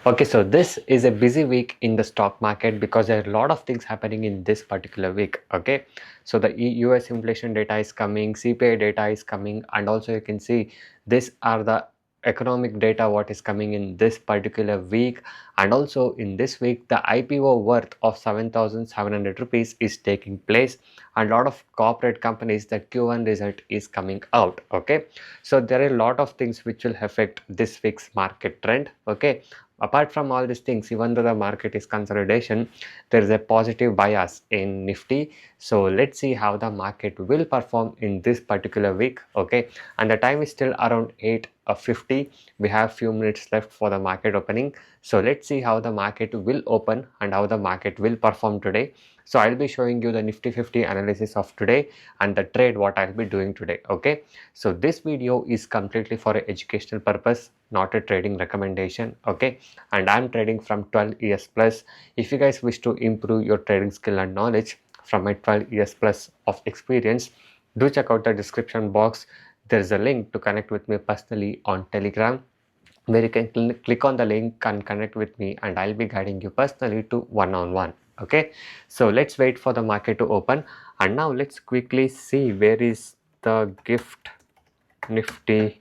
Okay, so this is a busy week in the stock market because there are a lot of things happening in this particular week. Okay, so the US inflation data is coming, CPI data is coming, and also you can see these are the economic data what is coming in this particular week. And also in this week the IPO worth of 7,700 rupees is taking place, and a lot of corporate companies, the Q1 result is coming out. Okay, so there are a lot of things which will affect this week's market trend. Okay, apart from all these things, even though the market is consolidation, there is a positive bias in nifty. So let's see how the market will perform in this particular week. Okay, and the time is still around 8:50. We have few minutes left for the market opening, so let's see how the market will open and how the market will perform today. So I'll be showing you the nifty 50 analysis of today and the trade what I'll be doing today. Okay, so this video is completely for an educational purpose, not a trading recommendation. Okay, and I'm trading from 12 years plus. If you guys wish to improve your trading skill and knowledge from my 12 years plus of experience, do check out the description box. There's a link to connect with me personally on Telegram, where you can click on the link and connect with me, and I'll be guiding you personally to one-on-one. Okay, so let's wait for the market to open, and now let's quickly see where is the gift nifty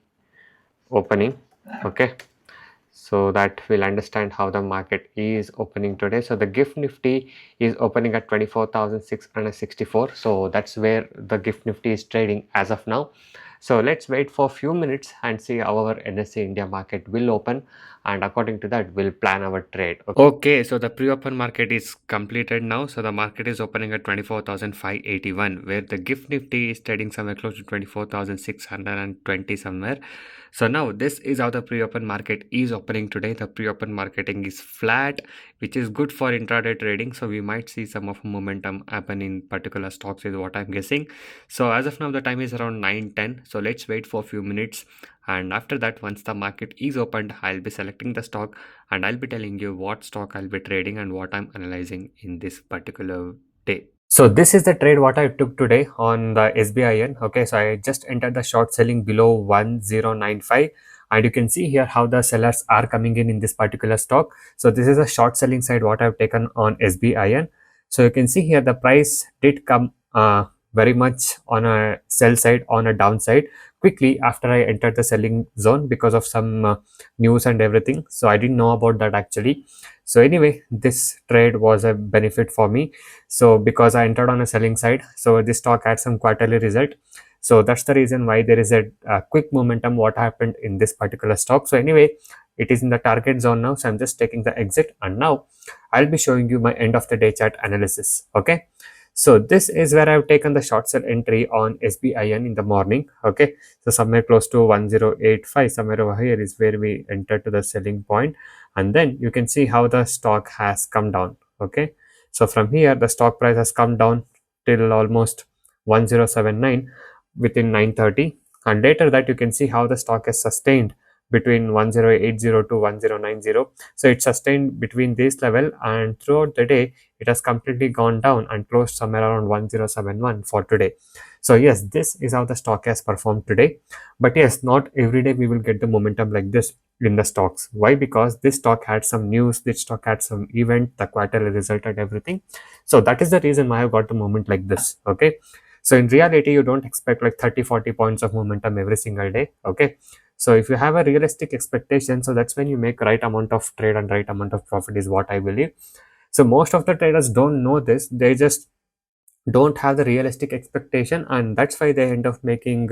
opening. Okay, so that we'll understand how the market is opening today. So the gift nifty is opening at 24,664. So that's where the gift nifty is trading as of now. So let's wait for a few minutes and see how our NSE India market will open, and according to that we'll plan our trade. Okay, so the pre-open market is completed now. So the market is opening at 24,581, where the gift nifty is trading somewhere close to 24,620 somewhere. So now this is how the pre-open market is opening today. The pre-open marketing is flat, which is good for intraday trading. So we might see some of momentum happen in particular stocks is what I'm guessing. So as of now the time is around 9:10. So let's wait for a few minutes, and after that, once the market is opened, I'll be selecting the stock and I'll be telling you what stock I'll be trading and what I'm analyzing in this particular day. So this is the trade what I took today on the SBIN. Okay, so I just entered the short selling below 1095, and you can see here how the sellers are coming in this particular stock. So this is a short selling side what I've taken on SBIN. So you can see here the price did come very much on a sell side, on a downside quickly after I entered the selling zone because of some news and everything. So I didn't know about that actually. So anyway, this trade was a benefit for me. So because I entered on a selling side, so this stock had some quarterly result. So that's the reason why there is a quick momentum what happened in this particular stock. So anyway, it is in the target zone now. So I'm just taking the exit, and now I'll be showing you my end of the day chart analysis. Okay. So this is where I've taken the short sell entry on SBIN in the morning. Okay, so somewhere close to 1085, somewhere over here is where we entered to the selling point, and then you can see how the stock has come down. Okay, so from here the stock price has come down till almost 1079 within 9:30, and later that you can see how the stock has sustained between 1080 to 1090. So it sustained between this level, and throughout the day it has completely gone down and closed somewhere around 1071 for today. So yes, this is how the stock has performed today. But yes, not every day we will get the momentum like this in the stocks. Why? Because this stock had some news, this stock had some event, the quarterly result and everything. So that is the reason why I've got the moment like this. Okay, so in reality you don't expect like 30-40 points of momentum every single day. Okay, so if you have a realistic expectation, so that's when you make right amount of trade and right amount of profit is what I believe. So most of the traders don't know this. They just don't have the realistic expectation, and that's why they end up making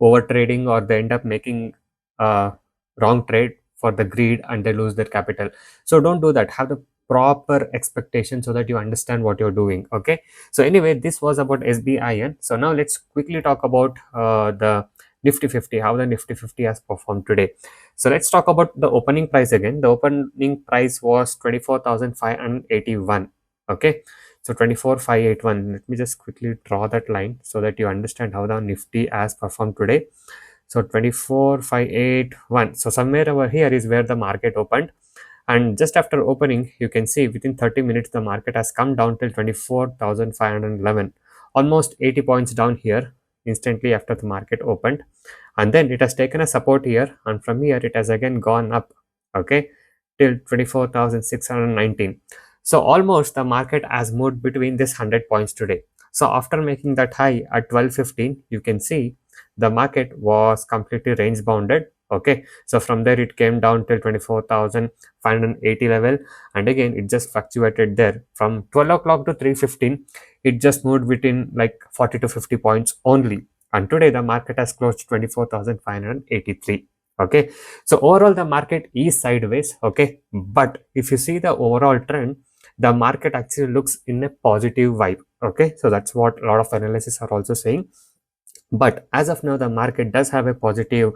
over trading, or they end up making a wrong trade for the greed and they lose their capital. So don't do that. Have the proper expectation so that you understand what you're doing. Okay, so anyway, this was about SBIN. So now let's quickly talk about the nifty 50, how the nifty 50 has performed today. So let's talk about the opening price again. The opening price was 24,581. Okay, so 24,581. Let me just quickly draw that line so that you understand how the nifty has performed today. So 24,581. So somewhere over here is where the market opened, and just after opening you can see within 30 minutes the market has come down till 24,511, almost 80 points down here instantly after the market opened, and then it has taken a support here, and from here it has again gone up. Okay, till 24,619. So almost the market has moved between this 100 points today. So after making that high at 12:15, you can see the market was completely range bounded. Okay, so from there it came down till 24,580 level, and again it just fluctuated there from 12 o'clock to 3:15. It just moved between like 40 to 50 points only, and today the market has closed 24,583. Okay, so overall the market is sideways. Okay, but if you see the overall trend, the market actually looks in a positive vibe. Okay, so that's what a lot of analysts are also saying. But as of now, the market does have a positive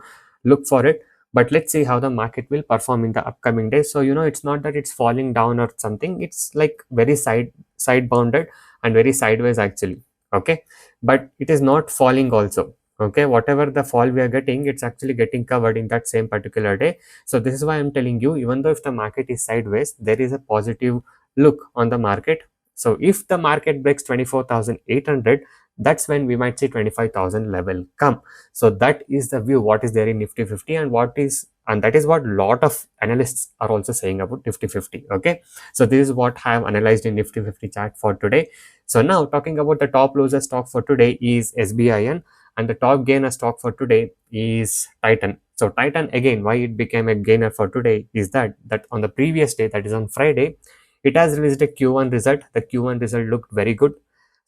look for it. But let's see how the market will perform in the upcoming days. So it's not that it's falling down or something. It's like very side bounded and very sideways actually. Okay, but it is not falling also. Okay, whatever the fall we are getting, it's actually getting covered in that same particular day. So this is why I'm telling you, even though if the market is sideways, there is a positive look on the market. So if the market breaks 24,800, that's when we might see 25,000 level come. So that is the view what is there in nifty 50, and that is what lot of analysts are also saying about nifty 50. Okay, so this is what I have analyzed in nifty 50 chart for today. So now talking about the top loser stock for today is SBIN, and the top gainer stock for today is Titan. So Titan, again, why it became a gainer for today is that on the previous day, that is on Friday, it has released a Q1 result. The Q1 result looked very good.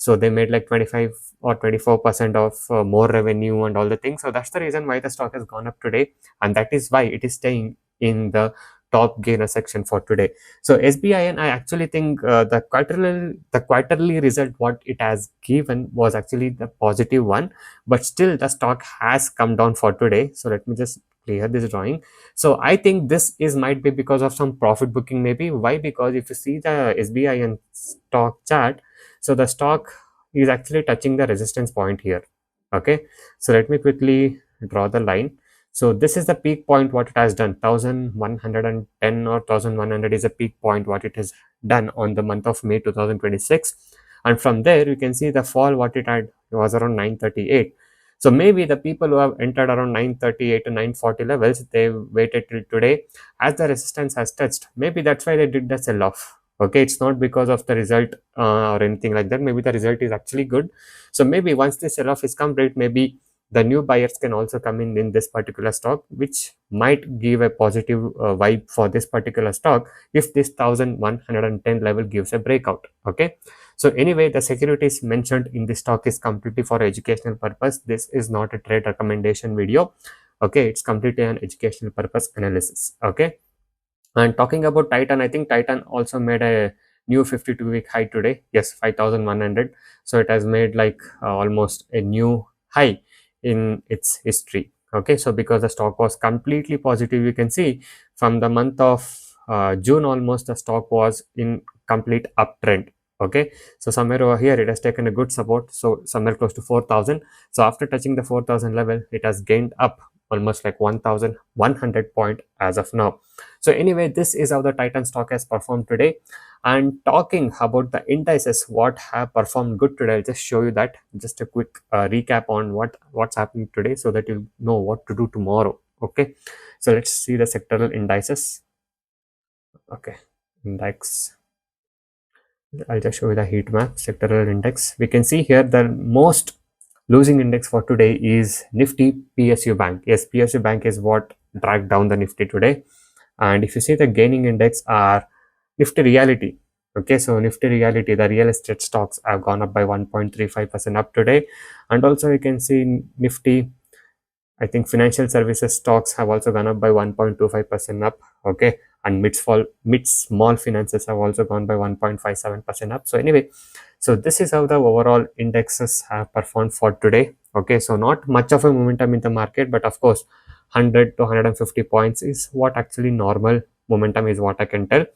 So they made like 25 or 24% of more revenue and all the things. So that's the reason why the stock has gone up today, and that is why it is staying in the top gainer section for today. So SBIN, I actually think the quarterly result what it has given was actually the positive one, but still the stock has come down for today. So let me just clear this drawing. So I think this is might be because of some profit booking maybe. Why? Because if you see the SBIN stock chart, so the stock is actually touching the resistance point here. Okay, so let me quickly draw the line. So this is the peak point what it has done, 1110 or 1100 is a peak point what it has done on the month of May 2026, and from there you can see the fall what it had was around 938. So maybe the people who have entered around 938 to 940 levels, they waited till today as the resistance has touched. Maybe that's why they did the sell off. Okay, it's not because of the result or anything like that. Maybe the result is actually good. So maybe once the sell off is complete, maybe the new buyers can also come in this particular stock, which might give a positive vibe for this particular stock if this 1110 level gives a breakout. Okay, so anyway, the securities mentioned in this stock is completely for educational purpose. This is not a trade recommendation video. Okay, it's completely an educational purpose analysis. Okay, and talking about Titan, I think Titan also made a new 52-week high today. Yes, 5,100. So it has made like almost a new high in its history. Okay, so because the stock was completely positive, you can see from the month of June almost the stock was in complete uptrend. Okay, so somewhere over here it has taken a good support, so somewhere close to 4,000. So after touching the 4,000 level, it has gained up almost like 1,100 point as of now. So anyway, this is how the Titan stock has performed today. And talking about the indices, what have performed good today, I'll just show you that. Just a quick recap on what's happening today, so that you know what to do tomorrow. Okay, so let's see the sectoral indices. Okay, index. I'll just show you the heat map, sectoral index. We can see here the most losing index for today is Nifty PSU Bank. Yes, PSU Bank is what dragged down the Nifty today. And if you see the gaining index are Nifty Reality. Okay, so Nifty Reality, the real estate stocks have gone up by 1.35% up today. And also you can see Nifty, I think financial services stocks have also gone up by 1.25% up. Okay, and mid small finances have also gone by 1.57% up. So anyway, so this is how the overall indexes have performed for today. Okay, so not much of a momentum in the market, but of course 100 to 150 points is what actually normal momentum is, what I can tell.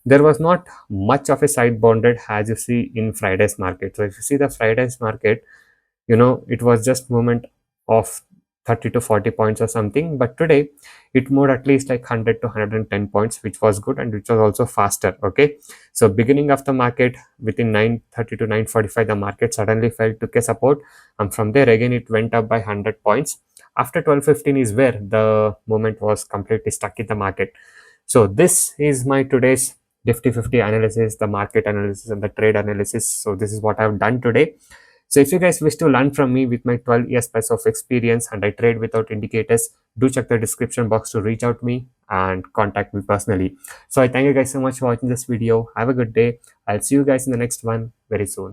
There was not much of a side bonded as you see in Friday's market. So if you see the Friday's market, it was just movement of 30 to 40 points or something, but today it moved at least like 100 to 110 points, which was good and which was also faster. Okay, so beginning of the market within 9:30 to 9:45, the market suddenly fell, took a support, and from there again it went up by 100 points. After 12:15 is where the moment was completely stuck in the market. So this is my today's Nifty 50 analysis, the market analysis and the trade analysis. So this is what I've done today. So if you guys wish to learn from me with my 12 years plus of experience and I trade without indicators, do check the description box to reach out me and contact me personally. So I thank you guys so much for watching this video. Have a good day. I'll see you guys in the next one very soon.